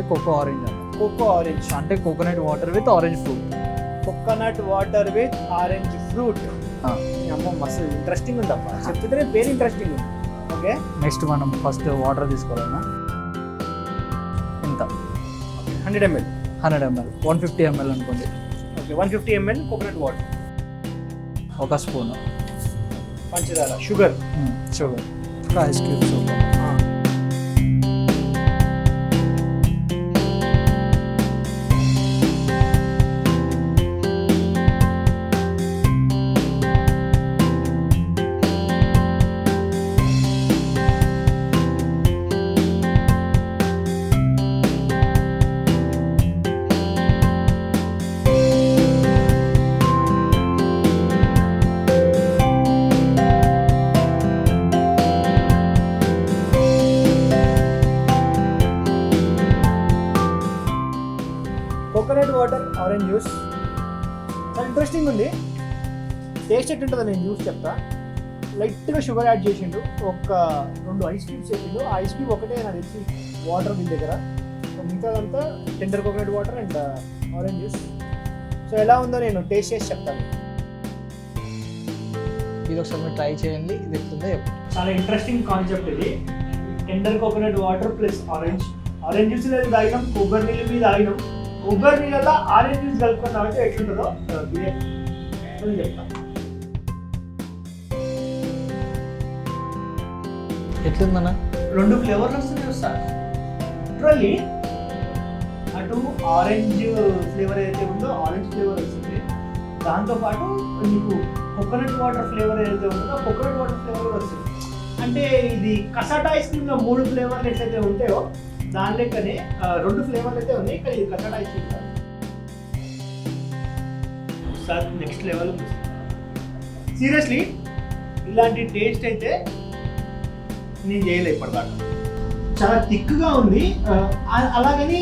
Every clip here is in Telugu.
కోకో ఆరెంజ్ అంట. కోకో ఆరెంజ్ అంటే coconut water with orange fruit. Coconut water with orange fruit. అమ్మ మస్తు ఇంట్రెస్టింగ్ ఉందమ్మా, చెప్తుంటే పేరు ఇంట్రెస్టింగ్ ఉంది. ఓకే, నెక్స్ట్ మనం ఫస్ట్ వాటర్ తీసుకోవాలన్నా. ఎంత? 100 ml. 100 ml, 150 ml అనుకోండి. Okay, 150 ml coconut water. ఒక స్పూన్ పంచదార, sugar, ice cubes. Coconut water orange juice చాలా ఇంట్రెస్టింగ్ ఉంది. టేస్ట్ ఎట్టుంటుందో నేను జ్యూస్ చెప్తా. లైట్గా షుగర్ యాడ్ చేసిండు, ఒక 2 ఐస్ క్యూబ్స్ వేసిండు. ఆ ఐస్ క్యూబ్ ఒకటే నాకు తెలిసి వాటర్ దీని దగ్గర, మిగతాదంతా tender coconut water and orange juice. So ఎలా ఉందో నేను టేస్ట్ చేసి చెప్తాను. ఇది ఒకసారి మీరు ట్రై చేయండి, ఇది ఎట్లుందో చెప్పండి. చాలా ఇంట్రెస్టింగ్ కాన్సెప్ట్ ఇది. Tender coconut water plus orange juice అనేది తాగినాం, కొబ్బరి నీళ్ళు మీద తాగినాం. కొబ్బరి నీళ్ళలో ఆరెంజ్ జ్యూస్ కలుపుకొని తాగితే ఎట్లుంటుందో చెప్తాను. ఎట్లుందన్నా? 2 ఫ్లేవర్లు వస్తున్నాయి సార్. లిటరల్లీ అటు ఆరెంజ్ ఫ్లేవర్ ఏదైతే ఉందో ఆరెంజ్ ఫ్లేవర్ వస్తుంది, దాంతోపాటు మీకు కోకోనట్ వాటర్ ఫ్లేవర్ ఏదైతే ఉందో కోకోనట్ వాటర్ ఫ్లేవర్ కూడా వస్తుంది. అంటే ఇది కసాటా ఐస్ క్రీమ్లో 3 ఫ్లేవర్లు ఎట్లయితే ఉంటాయో దాని లెక్కనే 2 ఫ్లేవర్లు అయితే ఉన్నాయి, కానీ ఇది కసాటా ఐస్ క్రీమ్ కాదు సార్. నెక్స్ట్ లెవెల్ సీరియస్లీ, ఇలాంటి టేస్ట్ అయితే నేను చేయలే ఇప్పటిదాకా. చాలా థిక్గా ఉంది, అలాగని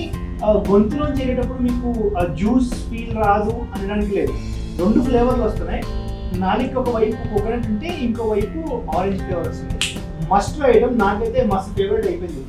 గొంతులో చేరేటప్పుడు మీకు జ్యూస్ ఫీల్ రాదు అనడానికి లేదు. 2 ఫ్లేవర్లు వస్తున్నాయి. నాలుగు ఒక వైపు కోకోనట్ ఉంటే ఇంకో వైపు ఆరెంజ్ ఫ్లేవర్ వస్తుంది. మస్ట్ ఐటమ్, నాకైతే మస్త్ ఫేవరెట్ అయిపోయింది.